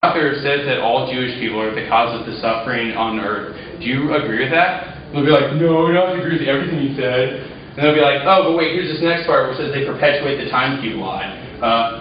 author says that all Jewish people are the cause of the suffering on earth. Do you agree with that? They'll be like, no, I don't agree with everything he said. And they'll be like, oh, but wait, here's this next part where it says they perpetuate the time cube lie.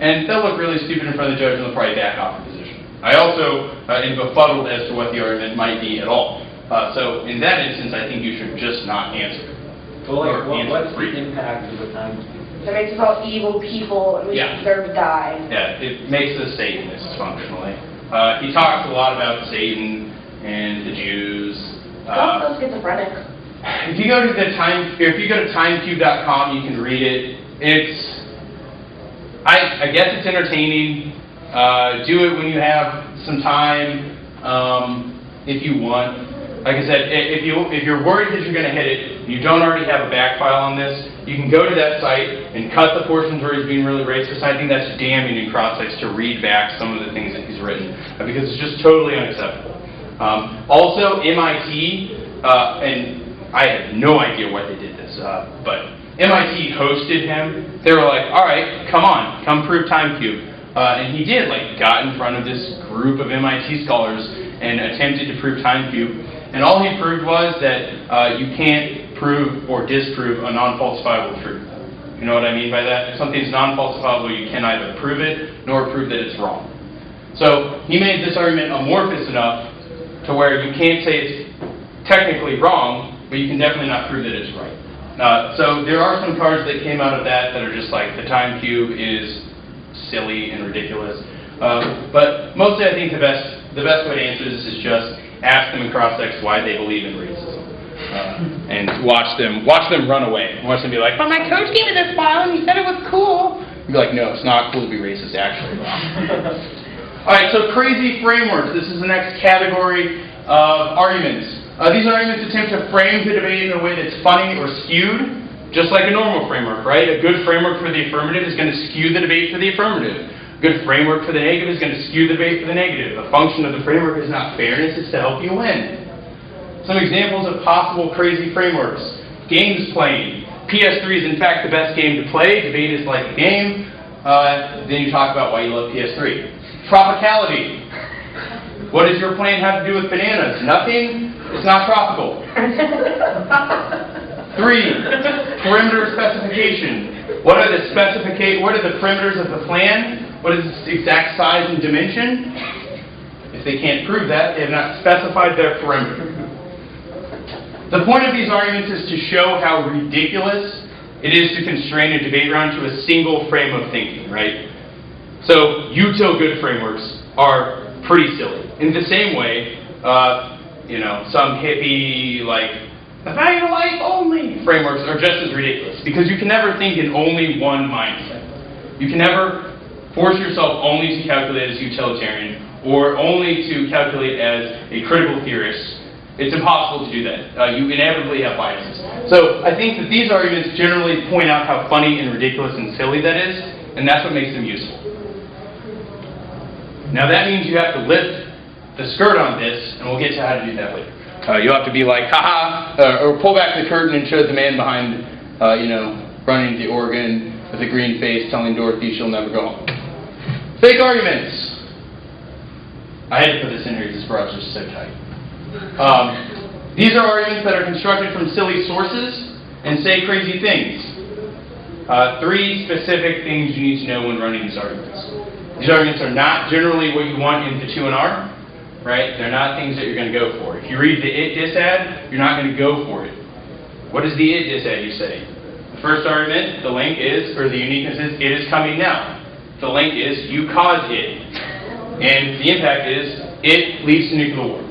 And they'll look really stupid in front of the judge and they'll probably back off the position. I also am befuddled as to what the argument might be at all. So in that instance, I think you should just not answer. Well, like, what's the impact of the time cube? It makes us all evil people and we deserve to die. Yeah, it makes us Satanists functionally. He talks a lot about Satan and the Jews. Don't feel schizophrenic. If you go to timecube.com, you can read it. I guess it's entertaining. Do it when you have some time, if you want. Like I said, if you're worried that you're going to hit it, you don't already have a back file on this, you can go to that site and cut the portions where he's being really racist. I think that's damning in cross-sects to read back some of the things that he's written, because it's just totally unacceptable. Also, MIT, and I have no idea why they did this, but MIT hosted him. They were like, all right, come prove time cube. And he did, got in front of this group of MIT scholars and attempted to prove time cube. And all he proved was that you can't prove or disprove a non-falsifiable truth. You know what I mean by that? If something's non-falsifiable, you can neither prove it nor prove that it's wrong. So he made this argument amorphous enough to where you can't say it's technically wrong, but you can definitely not prove that it's right. So there are some cards that came out of that are just like the time cube is silly and ridiculous. But mostly I think the best way to answer this is just ask them in cross-sects why they believe in racism. And watch them run away. Watch them be like, but my coach gave me this file and he said it was cool. You'd be like, no, it's not cool to be racist, actually. Alright, so crazy frameworks. This is the next category of arguments. These arguments attempt to frame the debate in a way that's funny or skewed, just like a normal framework, right? A good framework for the affirmative is going to skew the debate for the affirmative. A good framework for the negative is going to skew the debate for the negative. The function of the framework is not fairness, it's to help you win. Some examples of possible crazy frameworks. Games playing. PS3 is in fact the best game to play. Debate is like a game. Then you talk about why you love PS3. Tropicality. What does your plan have to do with bananas? Nothing. It's not tropical. 3. Perimeter specification. What are the perimeters of the plan? What is its exact size and dimension? If they can't prove that, they have not specified their perimeter. The point of these arguments is to show how ridiculous it is to constrain a debate round to a single frame of thinking, right? So, util-good frameworks are pretty silly. In the same way, some hippie, the value of life only frameworks are just as ridiculous, because you can never think in only one mindset. You can never force yourself only to calculate as utilitarian or only to calculate as a critical theorist. It's impossible to do that. You inevitably have biases. So I think that these arguments generally point out how funny and ridiculous and silly that is, and that's what makes them useful. Now that means you have to lift the skirt on this, and we'll get to how to do that later. You'll have to be like, haha, or pull back the curtain and show the man behind, running the organ with a green face telling Dorothy she'll never go home. Fake arguments. I had to put this in here because this garage is so tight. These are arguments that are constructed from silly sources and say crazy things. 3 specific things you need to know when running these arguments. These arguments are not generally what you want in the 2 and R. Right? They're not things that you're going to go for. If you read the it dis ad, you're not going to go for it. What is the it dis ad you say? The first argument, the link is, or the uniqueness is, it is coming now. The link is, you caused it. And the impact is, it leads to nuclear war.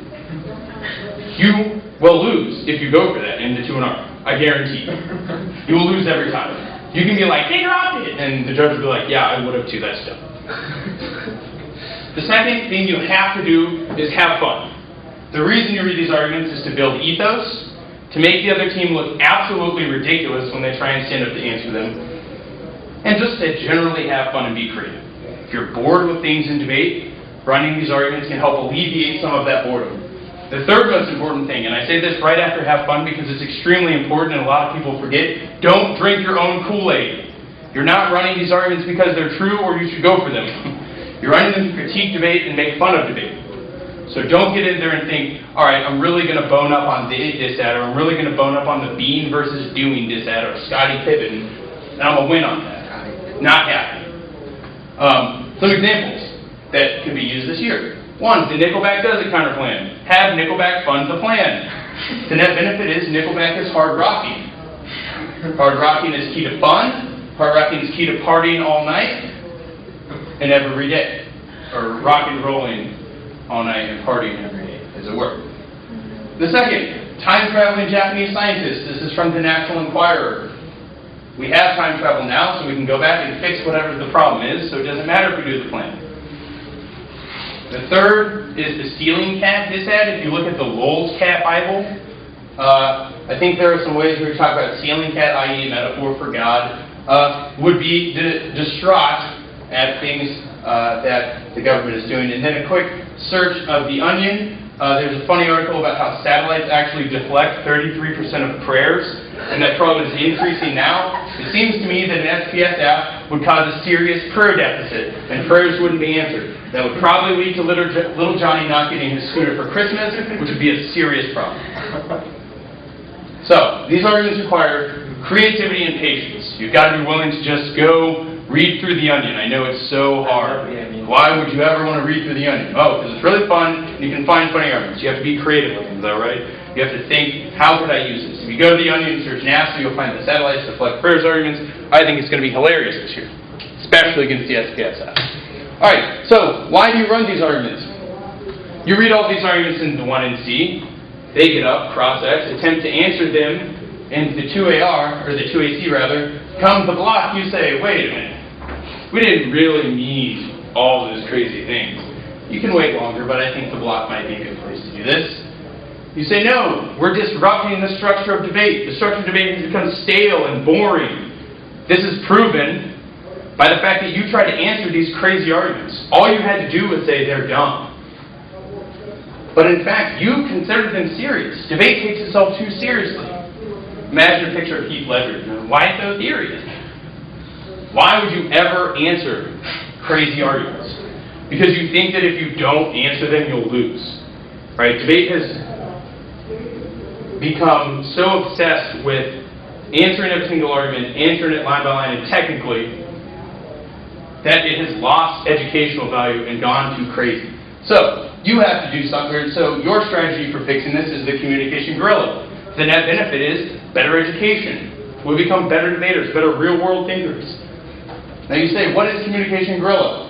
You will lose if you go for that in the 2 and R. I guarantee you. You will lose every time. You can be like, they dropped it! And the judge will be like, yeah, I would have too, that's dumb. The second thing you have to do is have fun. The reason you read these arguments is to build ethos, to make the other team look absolutely ridiculous when they try and stand up to answer them, and just to generally have fun and be creative. If you're bored with things in debate, running these arguments can help alleviate some of that boredom. The third most important thing, and I say this right after have fun because it's extremely important and a lot of people forget, don't drink your own Kool-Aid. You're not running these arguments because they're true or you should go for them. You're running them to critique debate and make fun of debate. So don't get in there and think, all right, I'm really going to bone up on this ad, or I'm really going to bone up on the being versus doing this ad, or Scottie Pippen, and I'm going to win on that. Not happening. Some examples that could be used this year. One, the Nickelback does a counter plan. Have Nickelback fund the plan. The net benefit is Nickelback is hard rocking. Hard rocking is key to fun. Hard rocking is key to partying all night and every day. Or rock and rolling all night and partying every day, as it were. The second, time-traveling Japanese scientists. This is from the National Enquirer. We have time travel now, so we can go back and fix whatever the problem is, so it doesn't matter if we do the plan. The third is the stealing cat disad. If you look at the Lowell's Cat Bible, I think there are some ways we talk about stealing cat, i.e. metaphor for God, would be distraught at things that the government is doing. And then a quick search of The Onion. There's a funny article about how satellites actually deflect 33% of prayers, and that problem is increasing now. It seems to me that an SPS app would cause a serious prayer deficit, and prayers wouldn't be answered. That would probably lead to little Johnny not getting his scooter for Christmas, which would be a serious problem. So, these arguments require creativity and patience. You've got to be willing to just go read through The Onion. I know it's so hard. Why would you ever want to read through The Onion? Oh, because it's really fun, and you can find funny arguments. You have to be creative with them, though, right? You have to think, how could I use this? If you go to The Onion and search NASA, you'll find the satellites deflect prayers arguments. I think it's going to be hilarious this year, especially against the SPS app. All right, so why do you run these arguments? You read all these arguments in the 1NC. They get up, cross-X, attempt to answer them in the 2AR, or the 2AC rather. Come the block, you say, wait a minute. We didn't really mean all those crazy things. You can wait longer, but I think the block might be a good place to do this. You say, no, we're disrupting the structure of debate. The structure of debate has become stale and boring. This is proven by the fact that you tried to answer these crazy arguments. All you had to do was say they're dumb. But in fact, you considered them serious. Debate takes itself too seriously. Imagine a picture of Heath Ledger. Why so serious? Why would you ever answer crazy arguments? Because you think that if you don't answer them, you'll lose. Right? Debate has become so obsessed with answering every single argument, answering it line by line and technically, that it has lost educational value and gone too crazy. So, you have to do something. So, your strategy for fixing this is the communication gorilla. The net benefit is better education. We become better debaters, better real-world thinkers. Now you say, what is communication gorilla?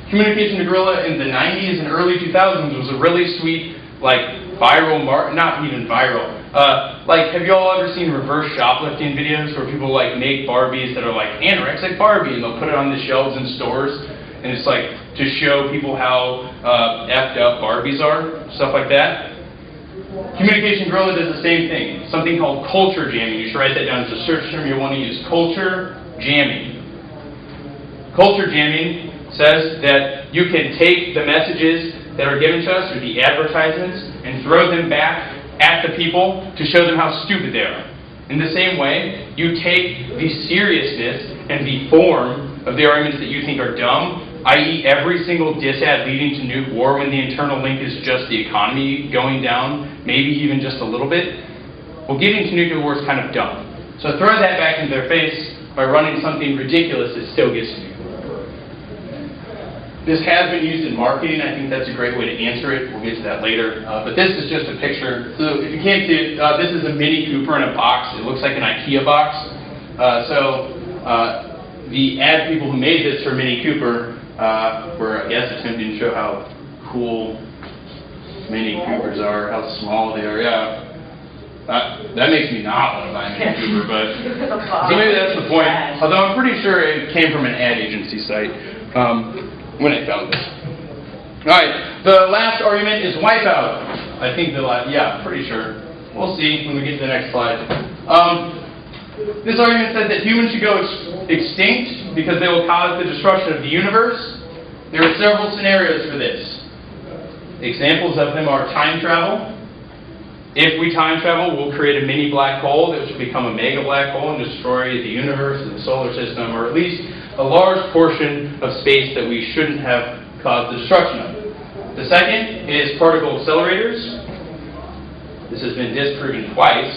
Communication gorilla in the 90s and early 2000s was a really sweet, viral, not even viral. Have you all ever seen reverse shoplifting videos where people make Barbies that are anorexic Barbie and they'll put it on the shelves in stores and it's to show people how effed up Barbies are, stuff like that? Communication gorilla does the same thing. Something called culture jamming. You should write that down as a search term you want to use. Culture jamming. Culture jamming says that you can take the messages that are given to us, or the advertisements, and throw them back at the people to show them how stupid they are. In the same way, you take the seriousness and the form of the arguments that you think are dumb, i.e. every single disad leading to nuke war when the internal link is just the economy going down, maybe even just a little bit. Well, getting to nuclear war is kind of dumb. So throw that back into their face by running something ridiculous that still gets to nuclear. This has been used in marketing. I think that's a great way to answer it. We'll get to that later. But this is just a picture. So if you can't see it, this is a Mini Cooper in a box. It looks like an IKEA box. The ad people who made this for Mini Cooper were, I guess, attempting to show how cool Mini Coopers are, how small they are. Yeah. That makes me not want to buy a Mini Cooper, but so maybe that's the point. Although I'm pretty sure it came from an ad agency site. When I found this. Alright, the last argument is Wipeout. I think pretty sure. We'll see when we get to the next slide. This argument says that humans should go extinct because they will cause the destruction of the universe. There are several scenarios for this. Examples of them are time travel. If we time travel, we'll create a mini black hole that will become a mega black hole and destroy the universe and the solar system, or at least a large portion of space that we shouldn't have caused the destruction of. The second is particle accelerators. This has been disproven twice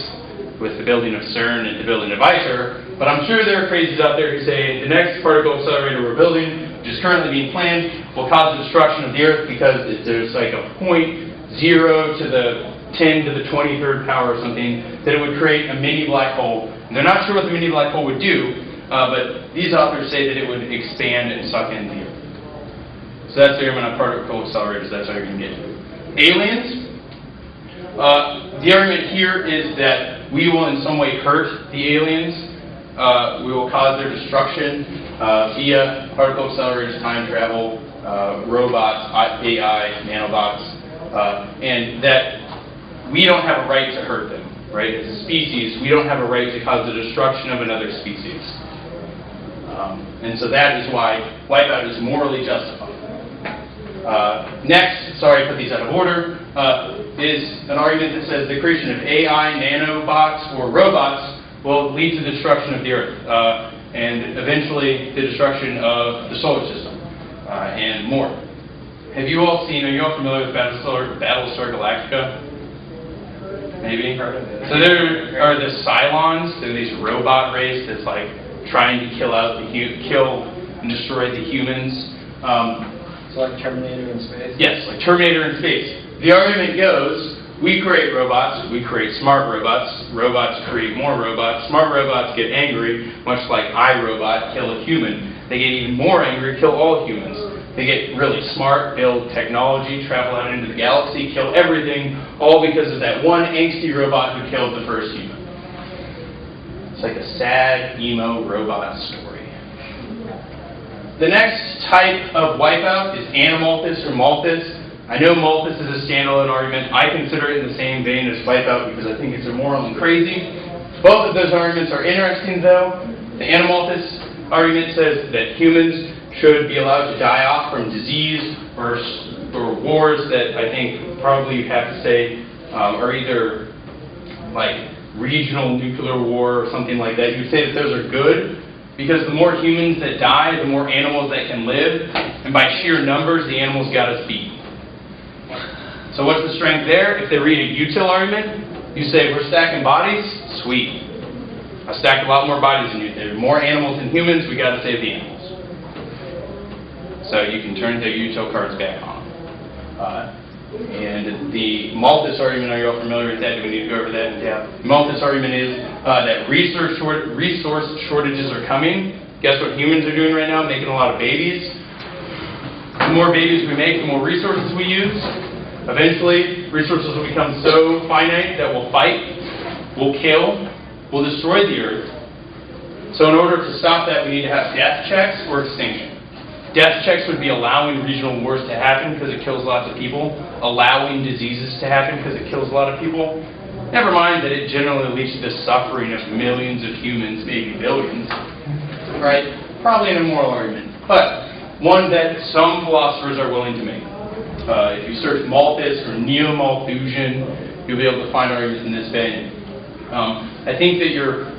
with the building of CERN and the building of ITER, but I'm sure there are crazies out there who say the next particle accelerator we're building, which is currently being planned, will cause the destruction of the Earth because there's like a 0.0 to the 10 to the 23rd power or something, that it would create a mini black hole. And they're not sure what the mini black hole would do, but these authors say that it would expand and suck in the Earth. So that's the argument on particle accelerators. That's how you're going to get to it. Aliens. The argument here is that we will in some way hurt the aliens. We will cause their destruction via particle accelerators, time travel, robots, AI, nanobots, and that we don't have a right to hurt them, right? As a species, we don't have a right to cause the destruction of another species. And so that is why Wipeout is morally justified. Next, sorry I put these out of order, is an argument that says the creation of AI, nanobots, or robots will lead to the destruction of the Earth, and eventually the destruction of the solar system, and more. Have you all seen, are you all familiar with Battlestar Galactica? Maybe? So there are the Cylons, they're these robot race that's like trying to kill and destroy the humans. So like Terminator in space? Yes, like Terminator in space. The argument goes, we create robots, we create smart robots, robots create more robots, smart robots get angry, much like iRobot, kill a human. They get even more angry, kill all humans. They get really smart, build technology, travel out into the galaxy, kill everything, all because of that one angsty robot who killed the first human. It's like a sad, emo robot story. The next type of wipeout is animalthus or malthus. I know malthus is a standalone argument. I consider it in the same vein as wipeout because I think it's immoral and crazy. Both of those arguments are interesting though. The animalthus argument says that humans should be allowed to die off from disease or wars that I think probably you have to say are either like regional nuclear war or something like that. You'd say that those are good because the more humans that die, the more animals that can live, and by sheer numbers, the animals got us beat. So what's the strength there? If they read a util argument, you say we're stacking bodies, sweet. I stacked a lot more bodies than you. There are more animals than humans, we got to save the animals. So you can turn the util cards back on. And the Malthus argument, are you all familiar with that? Do we need to go over that in depth? The Malthus argument is that resource shortages are coming. Guess what humans are doing right now? Making a lot of babies. The more babies we make, the more resources we use. Eventually, resources will become so finite that we'll fight, we'll kill, we'll destroy the Earth. So in order to stop that, we need to have death checks or extinction. Death checks would be allowing regional wars to happen because it kills lots of people, allowing diseases to happen because it kills a lot of people. Never mind that it generally leads to the suffering of millions of humans, maybe billions. Right? Probably an immoral argument, but one that some philosophers are willing to make. If you search Malthus or Neo-Malthusian, you'll be able to find arguments in this vein. I think that you're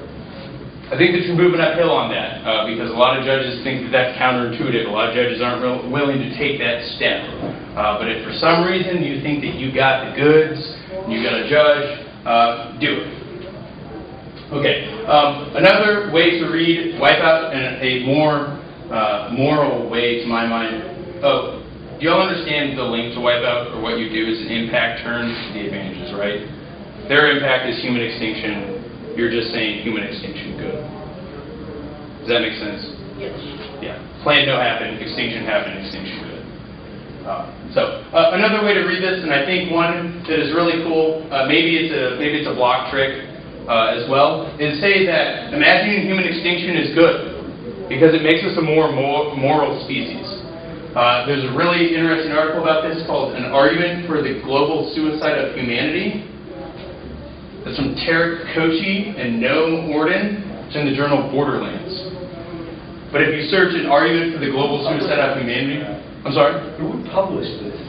moving uphill on that because a lot of judges think that that's counterintuitive. A lot of judges aren't willing to take that step. But if for some reason you think that you got the goods, you got a judge, do it. Okay. Another way to read Wipeout in a more moral way, to my mind. Do you all understand the link to Wipeout, or what you do is an impact turns the advantages, right? Their impact is human extinction. You're just saying human extinction good. Does that make sense? Yes. Yeah. Plan no happen, extinction happen, extinction good. Another way to read this, and I think one that is really cool, maybe it's a block trick as well, is say that imagining human extinction is good because it makes us a more moral species. There's a really interesting article about this called An Argument for the Global Suicide of Humanity. That's from Tarek Kochi and Noam Orden. It's in the journal Borderlands. But if you search An Argument for the Global Suicide of Humanity, I'm sorry? Who would publish this?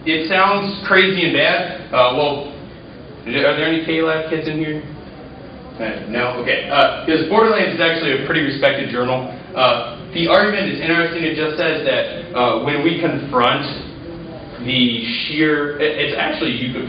It sounds crazy and bad. Well, are there any K-Lab kids in here? No? Okay. Because Borderlands is actually a pretty respected journal. The argument is interesting. It just says that when we confront the sheer, it's actually, you could